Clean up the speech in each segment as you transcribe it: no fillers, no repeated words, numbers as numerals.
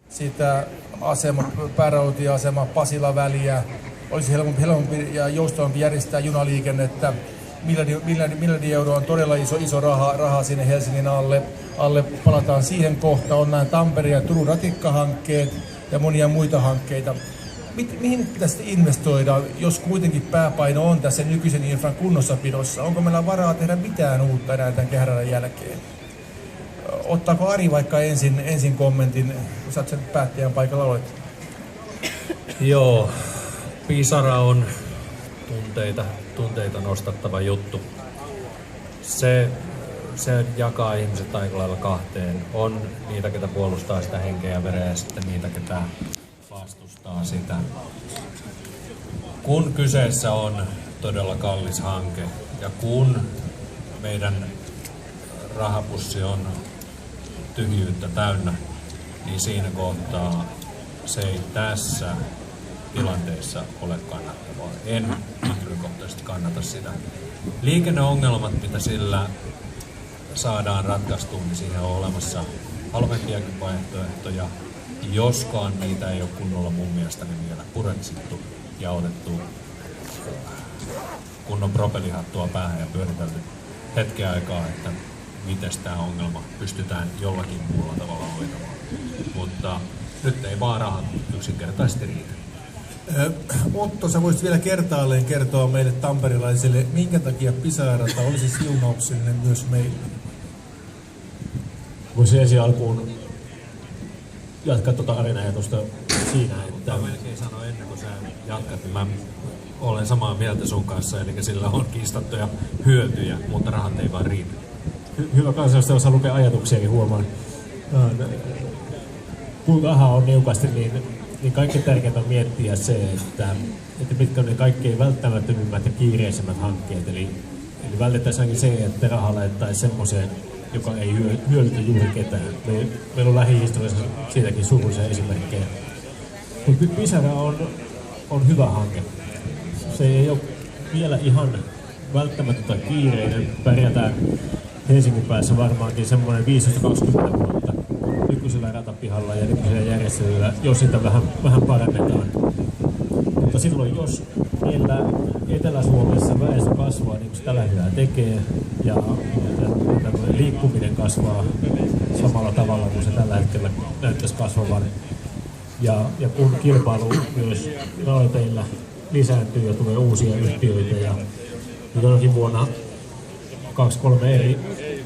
sitä päärautatieasema Pasila-väliä, olisi helpompi ja joustavampi järjestää junaliikennettä. Miljardi euroa on todella iso raha sinne Helsingin alle. Palataan siihen kohtaan. On nämä Tampereen ja Turun ratikkahankkeet ja monia muita hankkeita. Mihin pitäisi investoida, jos kuitenkin pääpaino on tässä nykyisen infran kunnossapidossa? Onko meillä varaa tehdä mitään uutta enää tämän kehäradan jälkeen? Ottaako Ari vaikka ensin kommentin, kun sä oot sen päättäjän paikalla olet? Joo, Pisara on tunteita nostattava juttu. Se jakaa ihmiset aika lailla kahteen. On niitä, ketä puolustaa sitä henkeä ja vereä, ja sitten niitä, ketä vastustaa sitä. Kun kyseessä on todella kallis hanke ja kun meidän rahapussi on tyhjyyttä täynnä, niin siinä kohtaa se ei tässä tilanteessa ole kannattavaa. En henkilökohtaisesti kannata sitä. Liikenneongelmat, mitä sillä saadaan ratkaistua, niin siihen on olemassa halvempiakin vaihtoehtoja, joskaan niitä ei ole kunnolla mun mielestäni vielä pureksittu ja otettu kunnon propellihattua päähän ja pyöritelty hetken aikaa, että miten tämä ongelma pystytään jollakin muulla tavalla hoitamaan. Mutta nyt ei vaan rahat yksinkertaisesti riitä. Otto, sä voisit vielä kertaalleen kertoa meille tamperilaisille, minkä takia Pisara-rata olisi siunauksellinen myös meille? Voisin ensin alkuun jatkaa tuota Ari-ajatusta siinä, että... Mä melkein sanoa ennen kuin sä jatkat, niin mä olen samaa mieltä sun kanssa, eli sillä on kiistattuja hyötyjä, mutta rahat ei vaan riitä. Hyvä kansalaista osaa lukea ajatuksiakin, huomaan. Kun rahaa on niukasti, niin kaikkein tärkeintä on miettiä se, että mitkä on ne kaikkein välttämättömimmät ja kiireisimmät hankkeet. Eli vältetään se, että rahaa laitettaisiin semmoiseen, joka ei hyödytä juuri ketään. Meillä on lähihistoriassa siitäkin surullisia esimerkkejä. Mutta Pisara on hyvä hanke. Se ei ole vielä ihan välttämättä kiireinen. Pärjätään Helsingin päässä varmaankin semmoinen 15-20 vuotta nykyisellä ratapihalla ja nykyisellä järjestelyllä, jos sitä vähän parannetaan. Mutta silloin, jos meillä Etelä-Suomessa väestö kasvaa niin kuin se tällä hetkellä tekee ja liikkuminen kasvaa samalla tavalla kuin se tällä hetkellä näyttäisi kasvavan ja kun kilpailu myös raiteilla lisääntyy ja tulee uusia yhtiöitä ja jonakin vuonna 2-3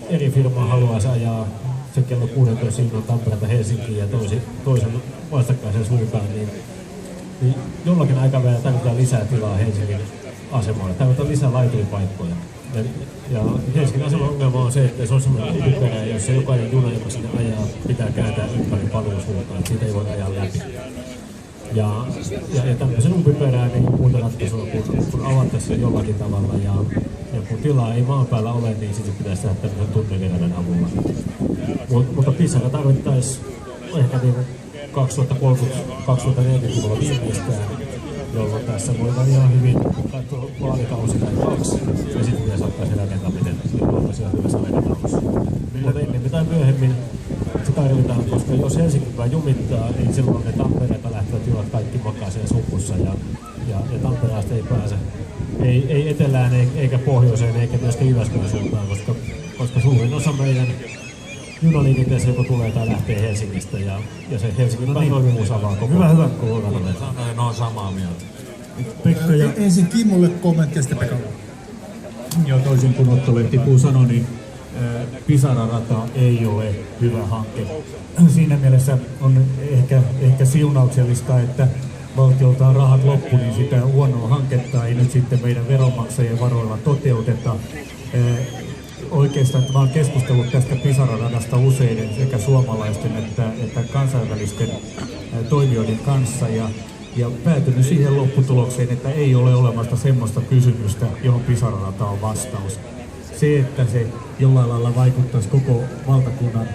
eri firmaa haluaisi ajaa se kello 16 silloin Tampereelta Helsinkiin ja toisen vastakkaisen suuntaan, niin jollakin aikavälillä tarvitaan lisää tilaa Helsingin asemalle, tarvitaan lisää laituripaikkoja. Ja Helsingin aseman ongelma on se, että se on semmoinen umpiperä, jossa jokainen juna, joka sinne ajaa, pitää kääntää ympäri paluusuuntaan, että siitä ei voi ajaa läpi. Ja tämmöisen umpiperään ei ole muuta ratkaisua, kun avattaisiin jollakin tavalla ja kun tilaa ei maan päällä ole, niin sitten pitäisi tehdä tämmöisen tunneliradan avulla. Mutta Pisara tarvittaisi ehkä niin 2030-2040-luvulla viimeistään, jolloin tässä voidaan ihan hyvin katsoa vaalikausi tai 2 ja sitten pitäisi ottaa se rakentaminen, jolloin olisi ihan hyvässä aikataulussa. Mutta ennemmin tai myöhemmin se tarvitaan, koska jos Helsingin päin jumittaa, niin silloin ne Tampereelta lähtevät junat kaikki makaa siellä supussa ja Tampereesta ei pääse. Ei etelään eikä pohjoiseen eikä myöskään Jyväskylän suuntaan, koska suurin osa meidän junaliikenteessä joko tulee tai lähtee Helsingistä ja se Helsingin päin toimivuus avaa koko hyvä. Sanoin, on samaa mieltä. Pekka ja... Ensin Kimmolle kommentti ja sitten Pekka. Joo, toisin kuin Otto Lehtipuu sanoi, niin Pisara-rata ei ole hyvä hanke. Siinä mielessä on ehkä siunauksellista, että valtiolta on rahat loppu, niin sitä huonoa hanketta ei nyt sitten meidän veronmaksajien varoilla toteuteta. Oikeastaan mä olen keskustellut tästä Pisara-radasta useiden sekä suomalaisten että kansainvälisten toimijoiden kanssa ja päätynyt siihen lopputulokseen, että ei ole olemassa semmoista kysymystä, johon Pisara-rata on vastaus. Se, että se jollain lailla vaikuttaisi koko valtakunnan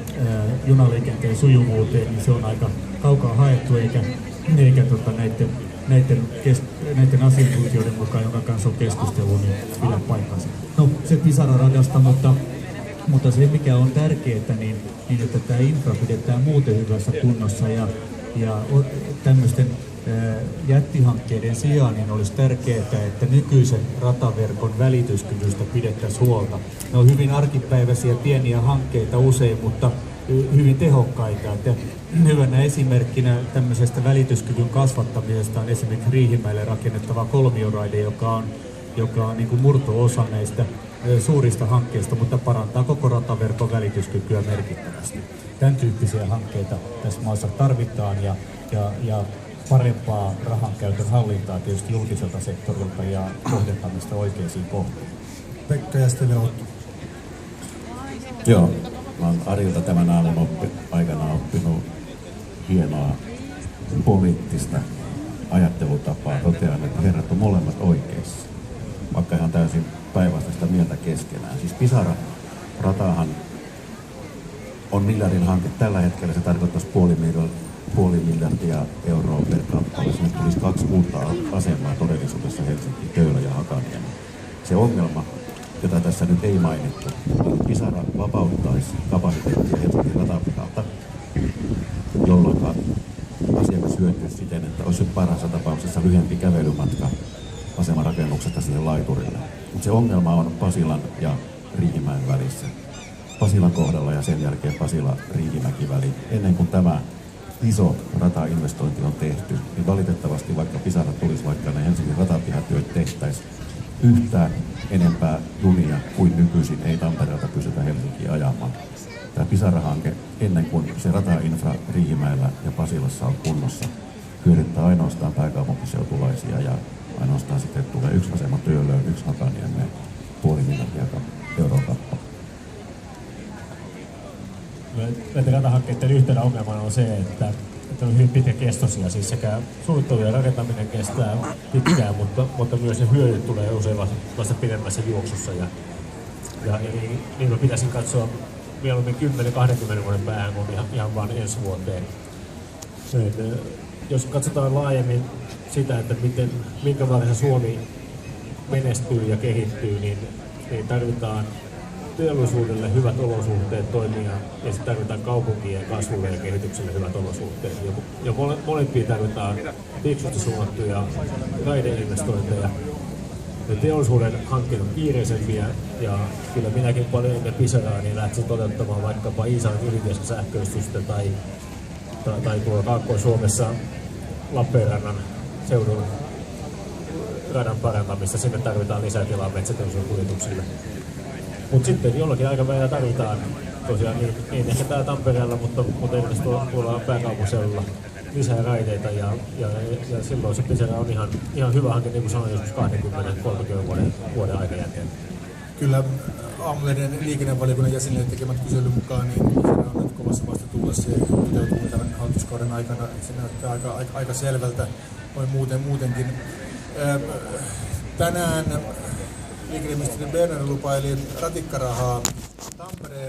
junaliikenteen sujuvuuteen, niin se on aika kaukaa haettu eikä näiden asiantuntijoiden mukaan, jonka kanssa on keskustelu, niin pidä paikkansa. No se Pisara-radasta, mutta se mikä on tärkeää, niin että tämä infra pidetään muuten hyvässä kunnossa ja ja tämmöisten jättihankkeiden sijaan niin olisi tärkeää, että nykyisen rataverkon välityskyvystä pidettäisiin huolta. Ne on hyvin arkipäiväisiä pieniä hankkeita usein, mutta hyvin tehokkaita. Ja hyvänä esimerkkinä tämmöisestä välityskyvyn kasvattamisesta on esimerkiksi Riihimäelle rakennettava kolmioraide, joka on niin kuin murto-osa näistä suurista hankkeista, mutta parantaa koko rataverkon välityskykyä merkittävästi. Tämän tyyppisiä hankkeita tässä maassa tarvitaan ja parempaa rahankäytön hallintaa tietysti julkiselta sektorilta ja kohdentamista oikeisiin kohteisiin. Pekka ja sitten Otto. Joo, mä oon Arilta tämän aamun aikana oppinut hienoa poliittista ajattelutapaa. Totean, että herrat on molemmat oikeassa, vaikka ihan täysin päinvastaista mieltä keskenään. Siis Pisara-ratahan on miljardin hanke. Tällä hetkellä se tarkoittaisi puoli miljardia euroa per kappale. Sinne tulisi 2 uutta asemaa todellisuudessa Helsinki, Töölö ja Hakaniemi. Se ongelma, jota tässä nyt ei mainittu, niin Pisara vapauttaisi kapasiteettia Helsingin ratapihalta, jolloin asiakas hyötyisi siten, että olisi parhaassa tapauksessa lyhyempi kävelymatka asemarakennuksesta siihen laiturille. Mutta se ongelma on Pasilan ja Riihimäen välissä. Pasilan kohdalla ja sen jälkeen Pasila-Riihimäki-väli. Ennen kuin tämä iso ratainvestointi on tehty, niin valitettavasti vaikka Pisara tulisi, vaikka ne Helsingin ratapihatyöt tehtäisiin, yhtään enempää junia kuin nykyisin ei Tampereelta pysytä Helsinkiin ajamaan. Tämä Pisara-hanke, ennen kuin se ratainfra Riihimäellä ja Pasilassa on kunnossa, hyödyttää ainoastaan pääkaupunkiseutulaisia ja ainoastaan sitten tulee 1 asema Töölöön, 1 Hakaniemeen, puoli miljardia euroa kappale. Näiden ratahankkeiden yhtenä ongelmana on se, että on hyvin pitkäkestoisia, siis sekä suunnittelu ja rakentaminen kestää pitkään, mutta myös ne hyödyt tulee usein vasta pidemmässä juoksussa. Ja niin mä pitäisin katsoa mieluummin 10-20 vuoden päähän kuin ihan vain ensi vuoteen. Jos katsotaan laajemmin sitä, että minkä vaiheessa Suomi menestyy ja kehittyy, niin tarvitaan teollisuudelle hyvät olosuhteet toimia ja sitten tarvitaan kaupunkien kasvulle ja kehitykselle hyvät olosuhteet. Ja molempia tarvitaan fiksusti suunnattuja raideinvestointeja. Ja teollisuuden hankkeet on kiireisempiä ja kyllä minäkin paljon ennen Pisaraa niin lähtisin toteuttamaan vaikkapa Iisalmen ylitiestä sähköistystä tai tuolla Kaakkois-Suomessa Lappeenrannan seudun radan parantamista. Sinne tarvitaan lisää tilaa metsäteollisuuden kuljetuksille. Mutta sitten jollakin aikavälillä tarvitaan tosiaan, niin ehkä täällä Tampereella, mutta esimerkiksi tuolla pääkaupunkiseudulla lisää raiteita ja silloin se Pisara on ihan hyvä hanke, niin kuin sanoin, joskus 20-30 vuoden aikajänteen. Kyllä Aamulehden liikennevaliokunnan jäsenille tekemät kyselyn mukaan, niin Pisara on nyt kovassa vastatuulessa ja toteutuu tämän hallituskauden aikana. Se näyttää aika selvältä noin muutenkin. Tänään liikenneministeri Berner lupaili ratikkarahaa Tampereen